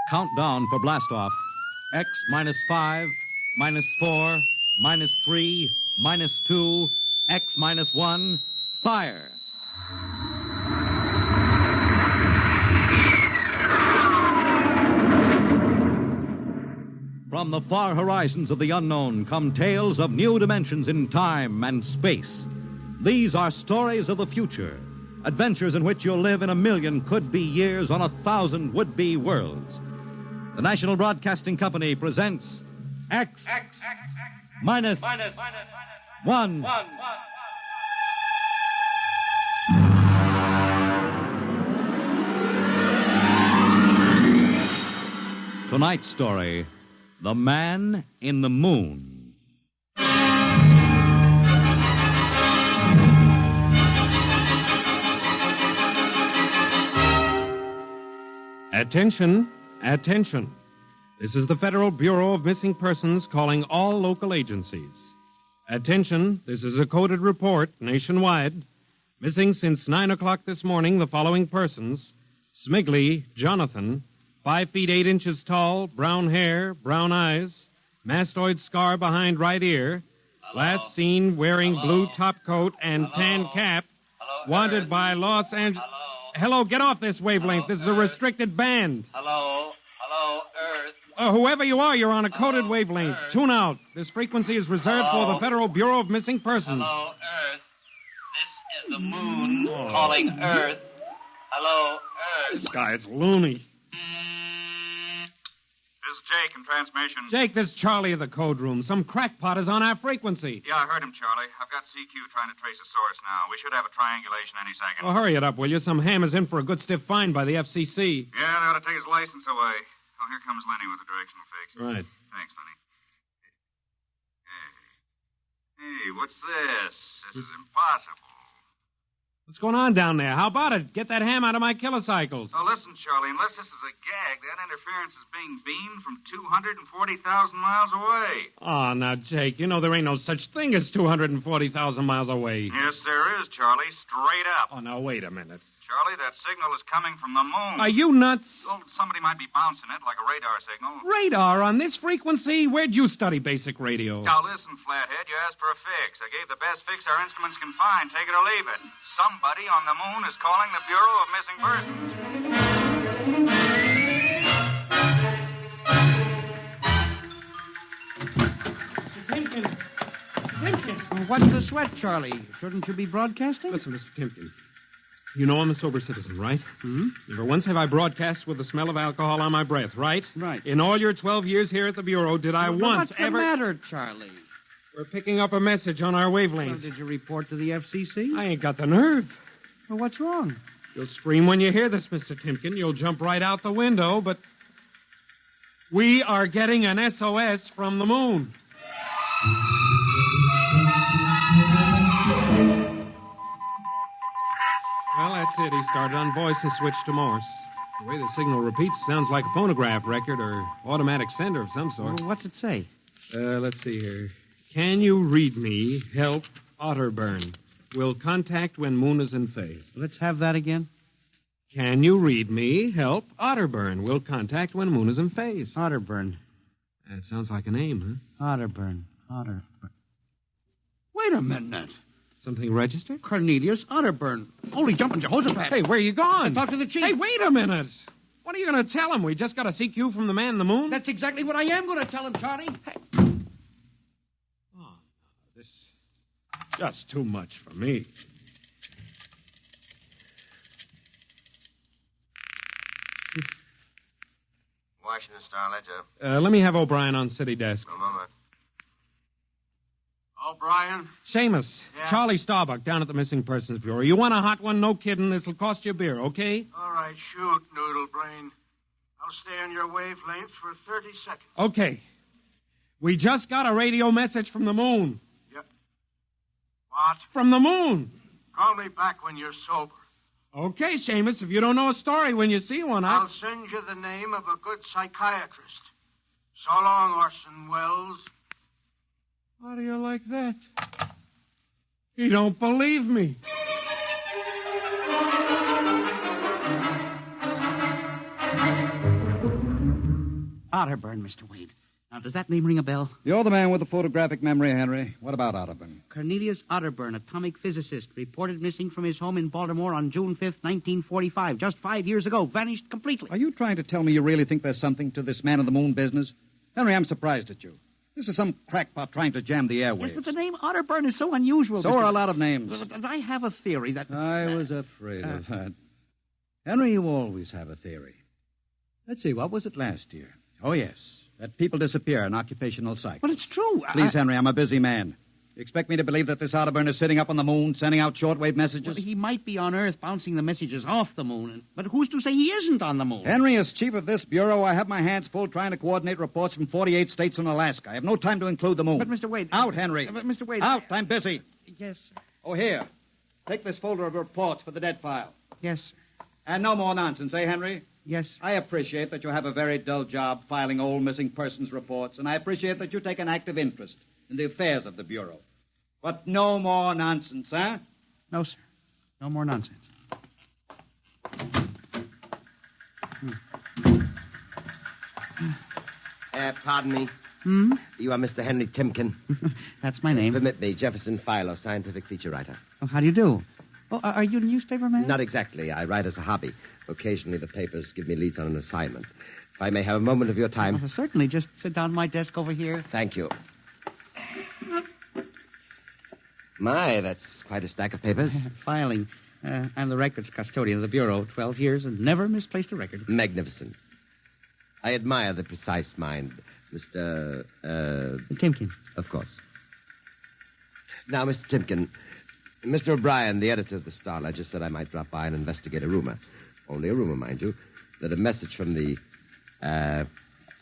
Countdown for blastoff. X minus 5, minus 4, minus 3, minus 2, X minus 1, fire. From the far horizons of the unknown come tales of new dimensions in time and space. These are stories of the future, adventures in which you'll live in 1,000,000 could-be years on 1,000 would-be worlds. The National Broadcasting Company presents X minus 1. Tonight's story, The Man in the Moon. Attention, attention. This is the Federal Bureau of Missing Persons calling all local agencies. Attention, this is a coded report nationwide. Missing since 9 o'clock this morning the following persons: Smigley Jonathan, 5 feet 8 inches tall, brown hair, brown eyes, mastoid scar behind right ear, last seen wearing blue top coat and tan cap, wanted by Los Angeles. Hello, get off this wavelength. This is a restricted band. Hello, Earth. Whoever you are, you're on a coded wavelength. Earth. Tune out. This frequency is reserved for the Federal Bureau of Missing Persons. Hello, Earth. This is the moon calling Earth. Hello, Earth. This guy's loony. This is Jake in transmission. Jake, this is Charlie of the code room. Some crackpot is on our frequency. Yeah, I heard him, Charlie. I've got CQ trying to trace a source now. We should have a triangulation any second. Well, hurry it up, will you? Some ham is in for a good stiff fine by the FCC. Yeah, they ought to take his license away. Oh, here comes Lenny with the directional fix. Right. Thanks, Lenny. Hey, what's this? This is impossible. What's going on down there? How about it? Get that ham out of my kilocycles. Oh, listen, Charlie, unless this is a gag, that interference is being beamed from 240,000 miles away. Oh, now, Jake, you know there ain't no such thing as 240,000 miles away. Yes, there is, Charlie, straight up. Oh, now, wait a minute. Charlie, that signal is coming from the moon. Are you nuts? Oh, somebody might be bouncing it like a radar signal. Radar on this frequency? Where'd you study basic radio? Now, listen, Flathead, you asked for a fix. I gave the best fix our instruments can find. Take it or leave it. Somebody on the moon is calling the Bureau of Missing Persons. Mr. Timken. Mr. Timken. What's the sweat, Charlie? Shouldn't you be broadcasting? Listen, Mr. Timken. You know I'm a sober citizen, right? Hmm? Never once have I broadcast with the smell of alcohol on my breath, right? Right. In all your 12 years here at the Bureau, did I once ever... What's the matter, Charlie? We're picking up a message on our Well, wavelength. did you report to the FCC? I ain't got the nerve. Well, what's wrong? You'll scream when you hear this, Mr. Timken. You'll jump right out the window, but... We are getting an SOS from the moon. Well, that's it. He started on voice and switched to Morse. The way the signal repeats sounds like a phonograph record or automatic sender of some sort. Well, what's it say? Let's see here. Can you read me? Help, Otterburn. Will contact when moon is in phase. Let's have that again. Can you read me? Help, Otterburn. Will contact when moon is in phase. Otterburn. That sounds like a name, huh? Otterburn. Otterburn. Wait a minute. Something registered? Cornelius Otterburn. Holy jumping Jehoshaphat. Hey, where you going? To talk to the chief. Hey, wait a minute. What are you going to tell him? We just got a CQ from the man in the moon? That's exactly what I am going to tell him, Charlie. Hey. Oh, this is just too much for me. Washington Star Ledger. Let me have O'Brien on city desk. A moment. O'Brien? Seamus, Yeah? Charlie Starbuck down at the Missing Persons Bureau. You want a hot one? No kidding. This'll cost you a beer, okay? All right, shoot, Noodle Brain. I'll stay on your wavelength for 30 seconds. Okay. We just got a radio message from the moon. Yep. What? From the moon. Call me back when you're sober. Okay, Seamus, if you don't know a story when you see one, I'll send you the name of a good psychiatrist. So long, Orson Welles. How do you like that? You don't believe me. Otterburn, Mr. Wade. Now, does that name ring a bell? You're the man with the photographic memory, Henry. What about Otterburn? Cornelius Otterburn, atomic physicist, reported missing from his home in Baltimore on June 5th, 1945. Just 5 years ago. Vanished completely. Are you trying to tell me you really think there's something to this man-on-the-moon business? Henry, I'm surprised at you. This is some crackpot trying to jam the airwaves. Yes, but the name Otterburn is so unusual. So are a lot of names. But I have a theory that... I was afraid of that. Henry, you always have a theory. Let's see, what was it last year? Oh, yes. That people disappear in occupational cycle. But it's true. Please, Henry, I'm a busy man. You expect me to believe that this Otterburn is sitting up on the moon, sending out shortwave messages? Well, he might be on Earth bouncing the messages off the moon. But who's to say he isn't on the moon? Henry, as chief of this bureau, I have my hands full trying to coordinate reports from 48 states and Alaska. I have no time to include the moon. But, Mr. Wade... Out, Henry. But, Mr. Wade... Out, I'm busy. Yes, sir. Oh, here. Take this folder of reports for the dead file. Yes, sir. And no more nonsense, eh, Henry? Yes, sir. I appreciate that you have a very dull job filing old missing persons reports, and I appreciate that you take an active interest in the affairs of the Bureau. But no more nonsense, huh? No, sir. No more nonsense. Pardon me. You are Mr. Henry Timken. That's my name. Permit me, Jefferson Philo, scientific feature writer. Oh, how do you do? Oh, are you a newspaper man? Not exactly. I write as a hobby. Occasionally the papers give me leads on an assignment. If I may have a moment of your time. Oh, certainly. Just sit down at my desk over here. Thank you. My, that's quite a stack of papers. Filing. I'm the records custodian of the Bureau. 12 years and never misplaced a record. Magnificent. I admire the precise mind, Mr. Timken. Of course. Now, Mr. Timken, Mr. O'Brien, the editor of the Star Ledger, said I might drop by and investigate a rumor. Only a rumor, mind you, that a message from the,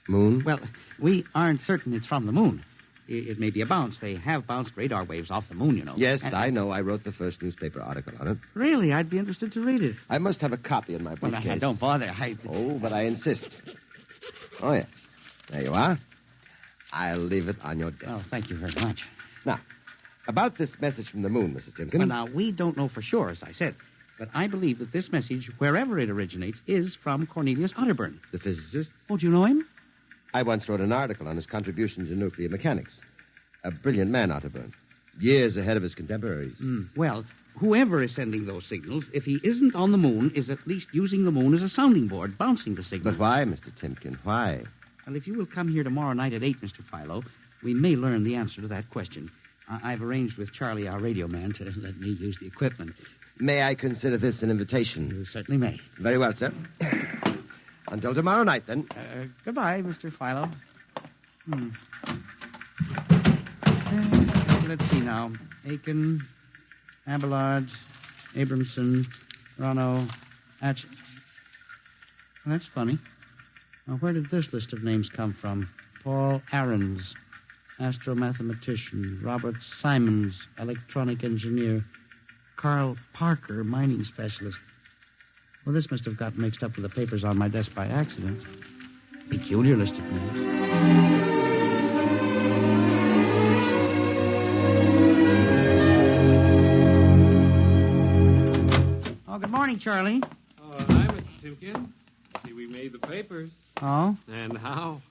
moon? Well, we aren't certain it's from the moon. It may be a bounce. They have bounced radar waves off the moon, you know. Yes, I know. I wrote the first newspaper article on it. Really? I'd be interested to read it. I must have a copy in my briefcase. Well, don't bother. Oh, but I insist. Oh, yes. There you are. I'll leave it on your desk. Oh, thank you very much. Now, about this message from the moon, Mr. Timken. Well, now, we don't know for sure, as I said. But I believe that this message, wherever it originates, is from Cornelius Otterburn. The physicist? Oh, do you know him? I once wrote an article on his contributions to nuclear mechanics. A brilliant man, Otterburn. Years ahead of his contemporaries. Well, whoever is sending those signals, if he isn't on the moon, is at least using the moon as a sounding board, bouncing the signal. But why, Mr. Timken? Why? Well, if you will come here tomorrow night at 8, Mr. Philo, we may learn the answer to that question. I've arranged with Charlie, our radio man, to let me use the equipment. May I consider this an invitation? You certainly may. Very well, sir. Until tomorrow night, then. Goodbye, Mr. Philo. Let's see now. Aiken, Abelard, Abramson, Rono, Atch... Well, that's funny. Now, where did this list of names come from? Paul Ahrens, astromathematician. Robert Simons, electronic engineer. Carl Parker, mining specialist. Well, this must have got mixed up with the papers on my desk by accident. Peculiar list of names. Oh, good morning, Charlie. Oh, hi, Mr. Timken. See, we made the papers. Oh? And how?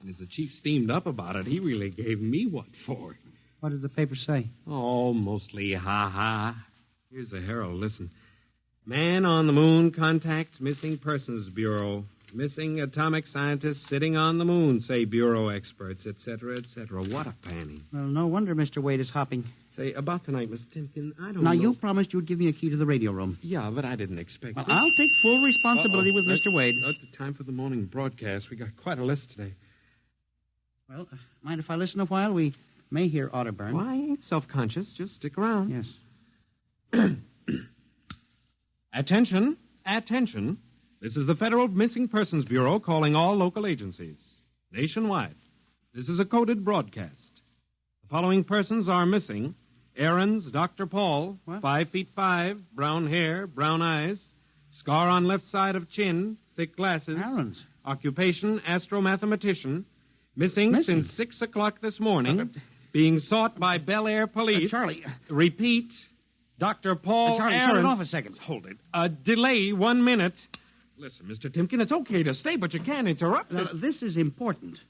And as the chief steamed up about it, he really gave me what for. What did the paper say? Oh, mostly ha-ha. Here's the Herald. Listen. Man on the moon contacts Missing Persons Bureau. Missing atomic scientists sitting on the moon, say Bureau experts, etc., etc. What a panning. Well, no wonder Mr. Wade is hopping. Say, about tonight, Mr. Timken, I don't Now, know. you promised you'd give me a key to the radio room. Yeah, but I didn't expect Well, this. I'll take full responsibility with Mr. Wade. At the time for the morning broadcast, we got quite a list today. Well, mind if I listen a while? We may hear Otterburn. Well, I ain't self-conscious. Just stick around. Yes. Attention, attention. This is the Federal Missing Persons Bureau calling all local agencies. Nationwide. This is a coded broadcast. The following persons are missing. Ahrens, Dr. Paul, What? 5'5", brown hair, brown eyes, scar on left side of chin, thick glasses. Ahrens. Occupation, astromathematician. Missing since 6 o'clock this morning. Being sought by Bel Air police. Charlie. Repeat. Dr. Paul Charlie, Ahrens. shut it off a second. Hold it. Delay 1 minute. Listen, Mr. Timken, it's okay to stay, but you can't interrupt Now, this. this is important.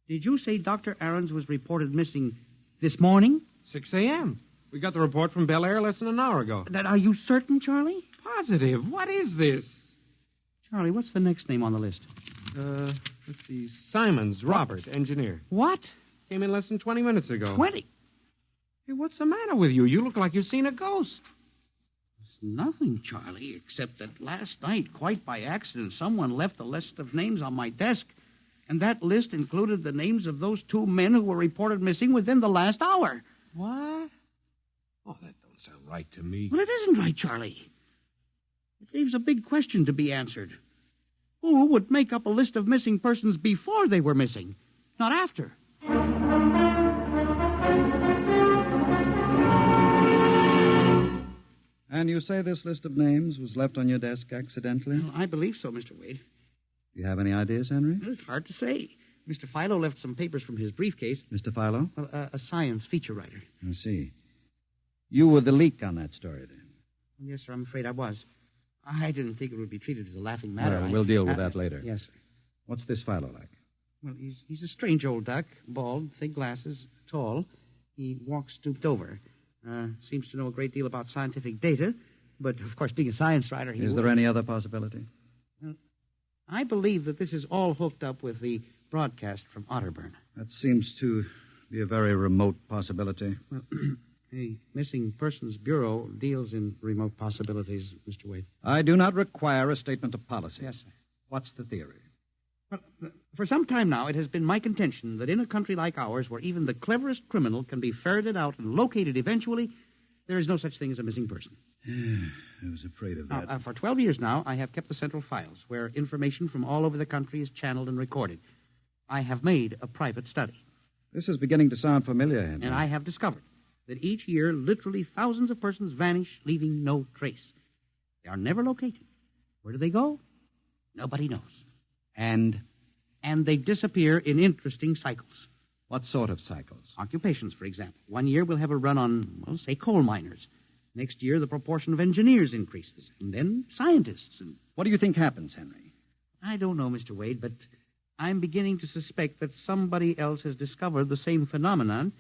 Did you say Dr. Aarons was reported missing this morning? 6 a.m. We got the report from Bel Air less than an hour ago. Are you certain, Charlie? Positive. What is this? Charlie, what's the next name on the list? Let's see. Simons, Robert, engineer. What? Came in less than 20 minutes ago. 20? Hey, what's the matter with you? You look like you've seen a ghost. It's nothing, Charlie, except that last night, quite by accident, someone left a list of names on my desk. And that list included the names of those 2 men who were reported missing within the last hour. What? Oh, that don't sound right to me. Well, it isn't right, Charlie. It leaves a big question to be answered. Who would make up a list of missing persons before they were missing, not after? And you say this list of names was left on your desk accidentally? Well, I believe so, Mr. Wade. Do you have any ideas, Henry? Well, it's hard to say. Mr. Philo left some papers from his briefcase. Mr. Philo? Well, a science feature writer. I see. You were the leak on that story, then? Yes, sir, I'm afraid I was. I didn't think it would be treated as a laughing matter. Well, we'll deal with that later. Yes, sir. What's this Philo like? Well, he's a strange old duck, bald, thick glasses, tall. He walks stooped over. Seems to know a great deal about scientific data, but, of course, being a science writer, Is there any other possibility? I believe that this is all hooked up with the broadcast from Otterburn. That seems to be a very remote possibility. Well, the Missing Persons Bureau deals in remote possibilities, Mr. Wade. I do not require a statement of policy. Yes, sir. What's the theory? Well, for some time now, it has been my contention that in a country like ours, where even the cleverest criminal can be ferreted out and located eventually, there is no such thing as a missing person. I was afraid of that. Now, for 12 years now, I have kept the central files, where information from all over the country is channeled and recorded. I have made a private study. This is beginning to sound familiar, Henry. And I have discovered that each year, literally thousands of persons vanish, leaving no trace. They are never located. Where do they go? Nobody knows. And they disappear in interesting cycles. what sort of cycles? Occupations, for example. One year we'll have a run on, well, say, coal miners. Next year, the proportion of engineers increases. And then scientists. And What do you think happens, Henry? I don't know, Mr. Wade, but I'm beginning to suspect that somebody else has discovered the same phenomenon,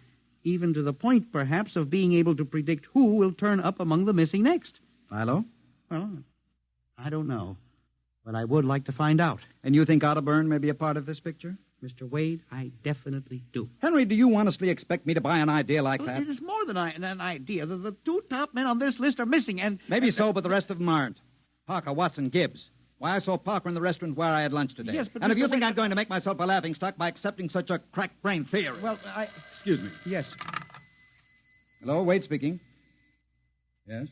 even to the point, perhaps, of being able to predict who will turn up among the missing next. Philo? Well, I don't know. But I would like to find out. And you think Otterburn may be a part of this picture? Mr. Wade, I definitely do. Henry, do you honestly expect me to buy an idea like that? It is more than an idea. The 2 top men on this list are missing, and... Maybe so, but the rest of them aren't. Parker, Watson, Gibbs. Why, I saw Parker in the restaurant where I had lunch today. Yes, but and if Mr. you think Wade- I'm going to make myself a laughingstock by accepting such a crack-brained theory... Well, Excuse me. Yes. Hello, Wade speaking. Yes?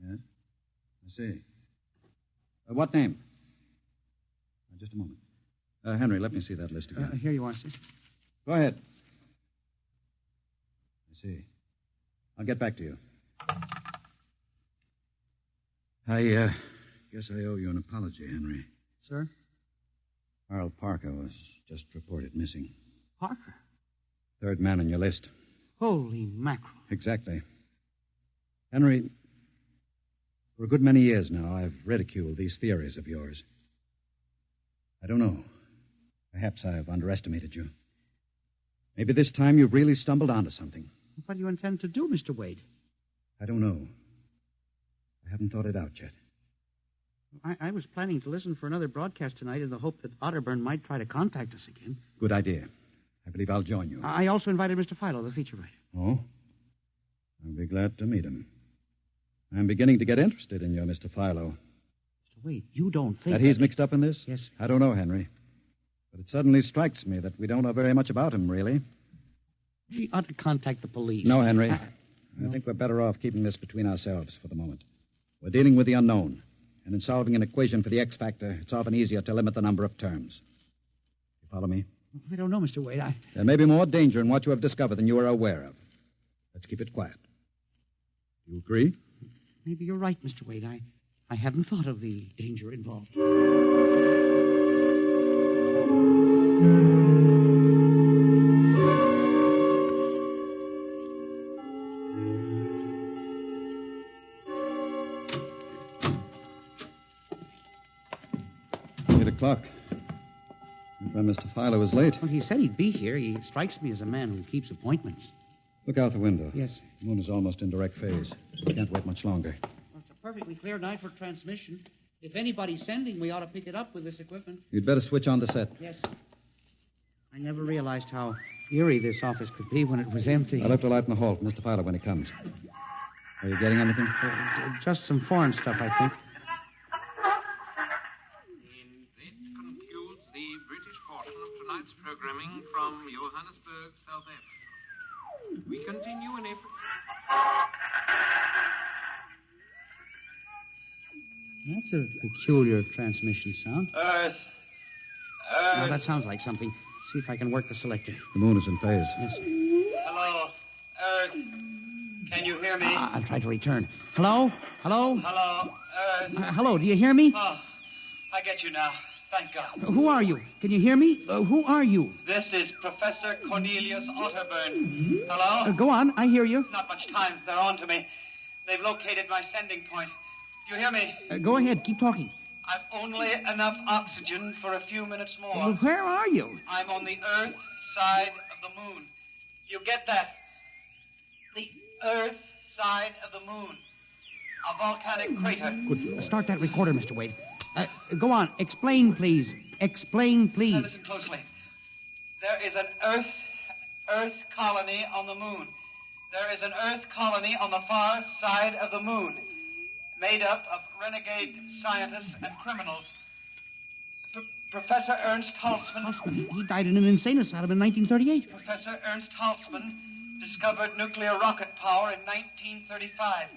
Yes? I see. What name? Just a moment. Henry, let me see that list again. Here you are, sir. Go ahead. I see. I'll get back to you. I guess I owe you an apology, Henry. Sir? Carl Parker was just reported missing. Parker? 3rd man on your list. Holy mackerel. Exactly. Henry, for a good many years now, I've ridiculed these theories of yours. I don't know. Perhaps I've underestimated you. Maybe this time you've really stumbled onto something. What do you intend to do, Mr. Wade? I don't know. I haven't thought it out yet. I was planning to listen for another broadcast tonight in the hope that Otterburn might try to contact us again. Good idea. I believe I'll join you. I also invited Mr. Philo, the feature writer. Oh? I'll be glad to meet him. I'm beginning to get interested in you, Mr. Philo. Mr. Wade, you don't think... That he's mixed up in this? Yes, sir. I don't know, Henry. But it suddenly strikes me that we don't know very much about him, really. We ought to contact the police. No, Henry. I think we're better off keeping this between ourselves for the moment. We're dealing with the unknown. And in solving an equation for the X factor, it's often easier to limit the number of terms. You follow me? I don't know, Mr. Wade. There may be more danger in what you have discovered than you are aware of. Let's keep it quiet. You agree? Maybe you're right, Mr. Wade. I hadn't thought of the danger involved. o'clock. My friend Mr. Filer was late. Well, he said he'd be here. He strikes me as a man who keeps appointments. Look out the window. Yes, sir. The moon is almost in direct phase. Can't wait much longer. Well, it's a perfectly clear night for transmission. If anybody's sending, we ought to pick it up with this equipment. You'd better switch on the set. Yes, sir. I never realized how eerie this office could be when it was empty. I left a light in the hall for Mr. Filer when he comes. Are you getting anything? Just some foreign stuff, I think. And that concludes the British portion of tonight's programming from Johannesburg, South Africa. We continue in April. That's a peculiar transmission sound. Earth. Now, that sounds like something. See if I can work the selector. The moon is in phase. Yes, sir. Hello, Earth. Can you hear me? I'll try to return. Hello? Hello? Hello, Earth. Hello, do you hear me? Oh, I get you now. Thank God. Who are you? Can you hear me? Who are you? This is Professor Cornelius Otterburn. Hello? Go on, I hear you. Not much time. They're on to me. They've located my sending point. Do you hear me? Go ahead, keep talking. I've only enough oxygen for a few minutes more. Well, where are you? I'm on the Earth side of the moon. You get that? The Earth side of the moon. A volcanic crater. Good. Start that recorder, Mr. Wade. Go on. Explain, please. Explain, Now please. listen closely. There is an Earth colony on the moon. There is an Earth colony on the far side of the moon, made up of renegade scientists and criminals. Professor Ernst Halsman. Halsman, he died in an insane asylum in 1938. Professor Ernst Halsman discovered nuclear rocket power in 1935.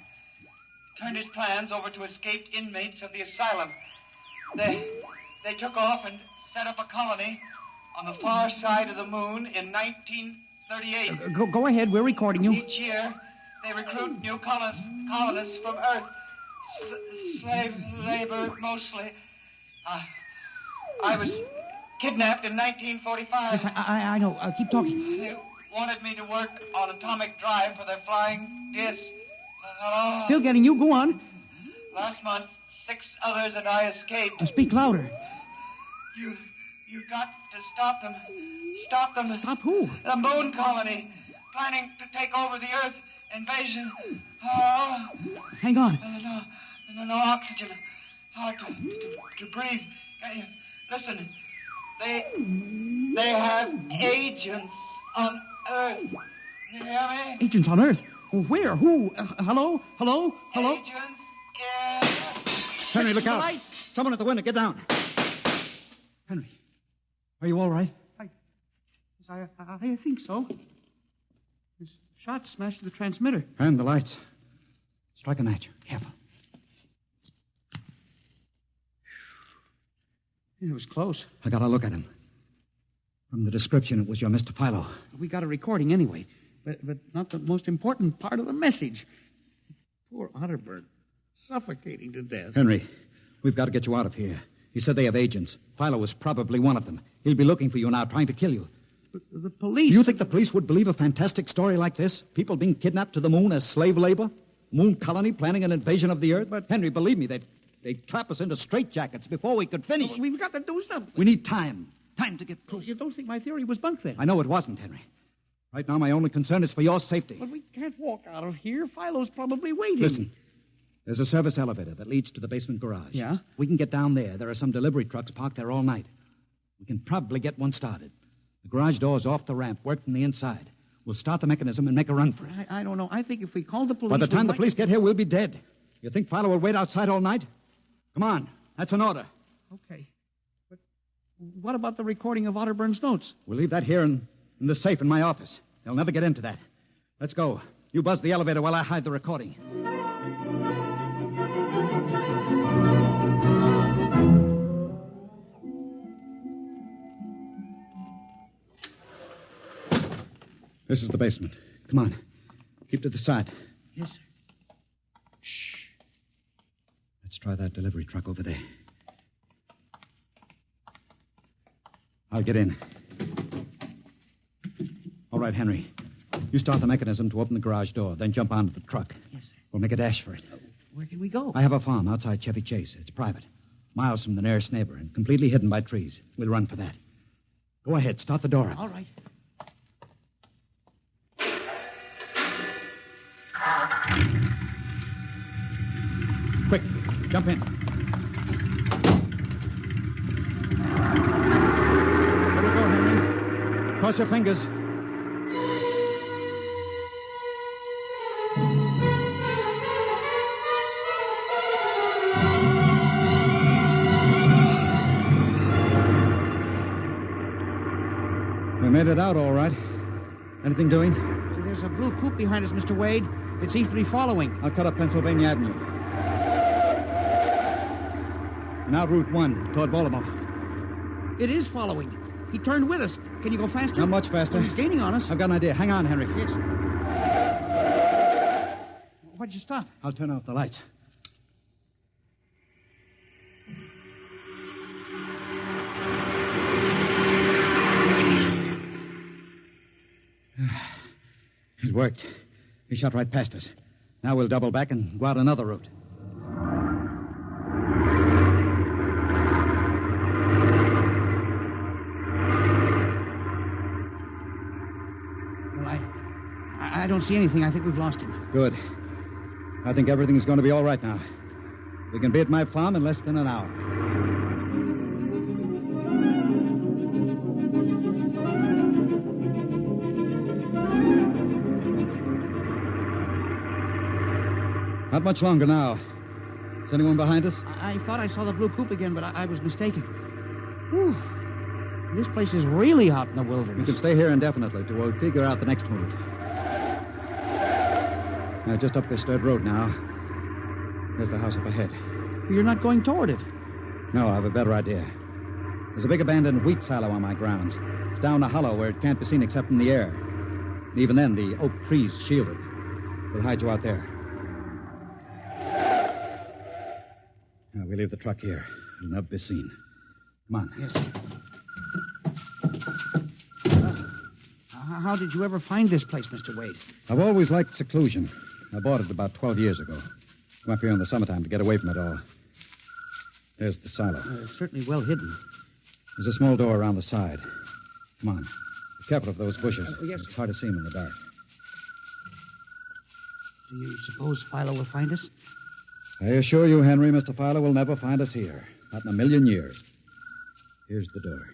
Turned his plans over to escaped inmates of the asylum. They took off and set up a colony on the far side of the moon in 1938. Go ahead, we're recording you. Each year, they recruit new colonists from Earth. Slave labor, mostly. I was kidnapped in 1945. Yes, I know. Keep talking. They wanted me to work on atomic drive for their flying disc. Still getting you. Go on. Last month, 6 others and I escaped. Speak louder. You got to stop them. Stop them. Stop who? The moon colony, planning to take over the Earth. Invasion. Oh. Hang on. No oxygen. Hard to breathe. Listen, they have agents on Earth. You hear me? Agents on Earth? Where? Who? Hello? Hello? Hello? Agents in... Henry, look out. Lights. Someone at the window. Get down. Henry, are you all right? I think so. His shot smashed the transmitter. And the lights. Strike a match. Careful. It was close. I got a look at him. From the description, it was your Mr. Philo. We got a recording anyway, but not the most important part of the message. Poor Otterburn, suffocating to death. Henry, we've got to get you out of here. He said they have agents. Philo was probably one of them. He'll be looking for you now, trying to kill you. But the police... Do you think the police would believe a fantastic story like this? People being kidnapped to the moon as slave labor? Moon colony planning an invasion of the Earth? But Henry, believe me, they'd trap us into straitjackets before we could finish. We've got to do something. We need time. Time to get proof. You don't think my theory was bunk then? I know it wasn't, Henry. Right now, my only concern is for your safety. But we can't walk out of here. Philo's probably waiting. Listen, there's a service elevator that leads to the basement garage. Yeah? We can get down there. There are some delivery trucks parked there all night. We can probably get one started. The garage door's off the ramp, work from the inside. We'll start the mechanism and make a run for it. I don't know. I think if we call the police... By the time the police get here, we'll be dead. You think Philo will wait outside all night? Come on. That's an order. Okay. But what about the recording of Otterburn's notes? We'll leave that here in the safe in my office. They'll never get into that. Let's go. You buzz the elevator while I hide the recording. This is the basement. Come on. Keep to the side. Yes, sir. Shh. Let's try that delivery truck over there. I'll get in. All right, Henry. You start the mechanism to open the garage door, then jump onto the truck. Yes, sir. We'll make a dash for it. Where can we go? I have a farm outside Chevy Chase. It's private. Miles from the nearest neighbor and completely hidden by trees. We'll run for that. Go ahead. Start the door up. All right. Quick, jump in. Let her go, Henry. Cross your fingers. We made it out all right. Anything doing? There's a blue coupe behind us, Mr. Wade. It seems to be following. I'll cut up Pennsylvania Avenue. Now Route 1, toward Baltimore. It is following. He turned with us. Can you go faster? Not much faster. Oh, he's gaining on us. I've got an idea. Hang on, Henry. Yes. Why'd you stop? I'll turn off the lights. It worked. He shot right past us. Now we'll double back and go out another route. Well, I don't see anything. I think we've lost him. Good. I think everything's going to be all right now. We can be at my farm in less than an hour. Not much longer now. Is anyone behind us? I thought I saw the blue coupe again, but I was mistaken. Whew. This place is really out in the wilderness. We can stay here indefinitely till we'll figure out the next move. Now, just up this dirt road now. There's the house up ahead. You're not going toward it. No, I have a better idea. There's a big abandoned wheat silo on my grounds. It's down a hollow where it can't be seen except from the air. And even then, the oak trees shield it. We'll hide you out there. Now, we leave the truck here. It'll never be seen. Come on. Yes. How did you ever find this place, Mr. Wade? I've always liked seclusion. I bought it about 12 years ago. Come up here in the summertime to get away from it all. There's the silo. It's certainly well hidden. There's a small door around the side. Come on. Be careful of those bushes. Yes. It's hard to see them in the dark. Do you suppose Philo will find us? I assure you, Henry, Mr. Fowler will never find us here. Not in a million years. Here's the door.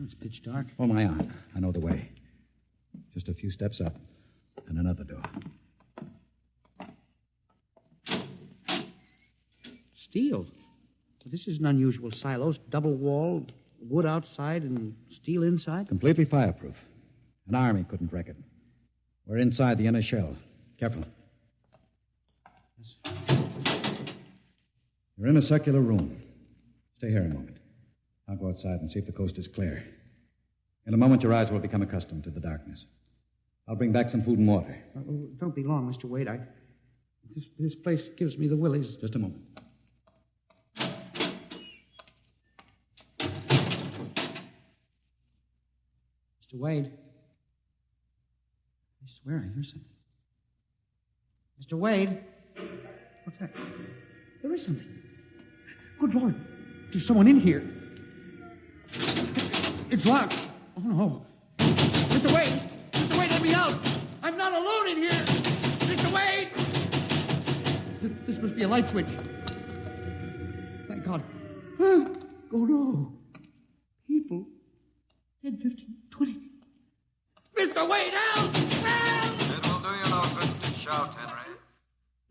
It's pitch dark. Hold my arm. I know the way. Just a few steps up, and another door. Steel. This is an unusual silo. Double walled, wood outside and steel inside. Completely fireproof. An army couldn't wreck it. We're inside the inner shell. Careful. You're in a circular room. Stay here a moment. I'll go outside and see if the coast is clear. In a moment, your eyes will become accustomed to the darkness. I'll bring back some food and water. Don't be long, Mr. Wade. This place gives me the willies. Just a moment. Mr. Wade. I swear I hear something. Mr. Wade. What's that? There is something. Good Lord. There's someone in here. It's locked. Oh, no. Mr. Wade! Mr. Wade, let me out! I'm not alone in here! Mr. Wade! This must be a light switch. Thank God. Oh, no. People. 10, 15, 20. Mr. Wade, help! Help! It will do you no good to shout, Henry.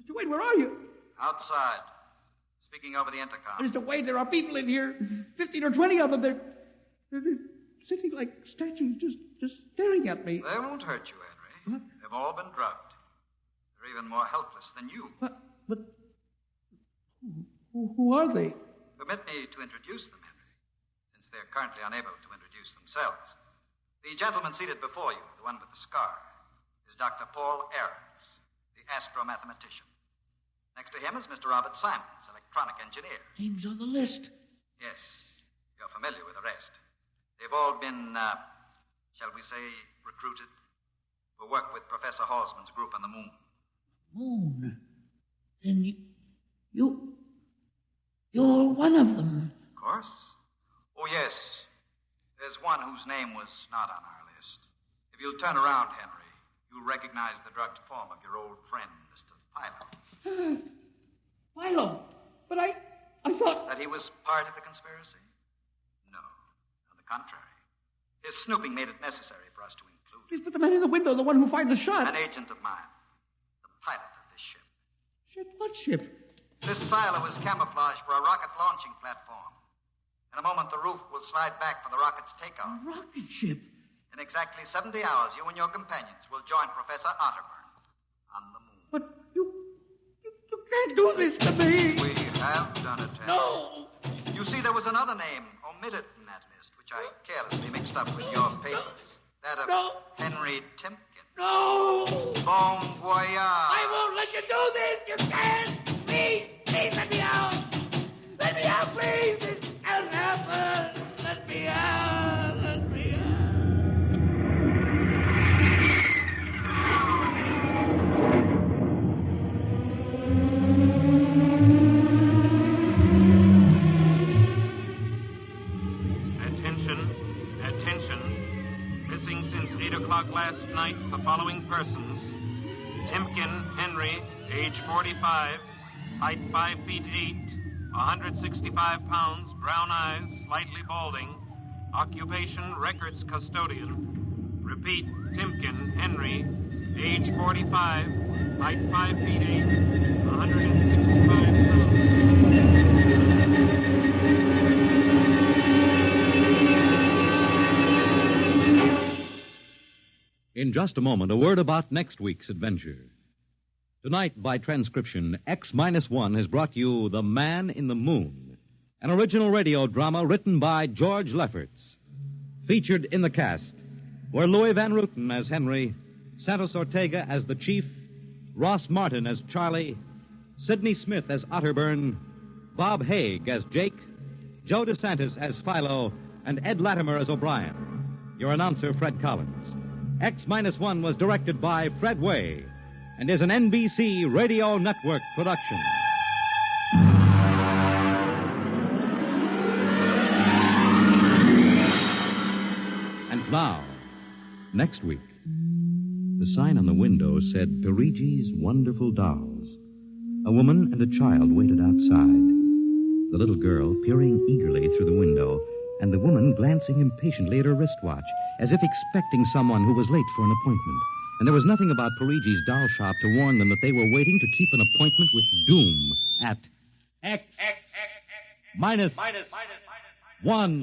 Mr. Wade, where are you? Outside. Speaking over the intercom. Mr. Wade, there are people in here. 15 or 20 of them. They're sitting like statues, just staring at me. They won't hurt you, Henry. What? They've all been drugged. They're even more helpless than you. But who are they? Permit me to introduce them, Henry, since they're currently unable to introduce themselves. The gentleman seated before you, the one with the scar, is Dr. Paul Ahrens, the astro-mathematician. Next to him is Mr. Robert Simons, electronic engineer. Names on the list. Yes, you're familiar with the rest. They've all been, shall we say, recruited for work with Professor Halsman's group on the moon. moon. Then you're one of them. Of course. Oh, yes. There's one whose name was not on our list. If you'll turn around, Henry, you'll recognize the drugged form of your old friend, Mr. Philo. Philo? But I thought... That he was part of the conspiracy? No. On the contrary. His snooping made it necessary for us to include him. Yes, but the man in the window, the one who fired the shot... An agent of mine. The pilot of this ship. Ship? What ship? This silo is camouflaged for a rocket launching platform. In a moment, the roof will slide back for the rocket's takeoff. A rocket ship? In exactly 70 hours, you and your companions will join Professor Otterburn on the moon. But you can't do this to me. We have done it, Henry. No. You see, there was another name omitted in that list, which I carelessly mixed up with your papers. That of Henry Timken. No. Bon voyage. I won't let you do this. You can't. Please, let me out. Let me out, please. This can't happen. Let me out. Let me out. Attention. Missing since 8 o'clock last night, the following persons. Timken Henry, age 45, height 5 feet 8, 165 pounds, brown eyes, slightly balding. Occupation, records custodian. Repeat, Timken Henry, age 45, height 5 feet 8, 165 pounds. In just a moment, a word about next week's adventure. Tonight, by transcription, X-1 has brought you The Man in the Moon, an original radio drama written by George Lefferts. Featured in the cast were Louis Van Rooten as Henry, Santos Ortega as the Chief, Ross Martin as Charlie, Sidney Smith as Otterburn, Bob Haig as Jake, Joe DeSantis as Philo, and Ed Latimer as O'Brien. Your announcer, Fred Collins. X-1 was directed by Fred Way and is an NBC Radio Network production. And now, next week, the sign on the window said Perigi's Wonderful Dolls. A woman and a child waited outside. The little girl peering eagerly through the window, and the woman glancing impatiently at her wristwatch, as if expecting someone who was late for an appointment. And there was nothing about Perigi's doll shop to warn them that they were waiting to keep an appointment with Doom at X minus 1.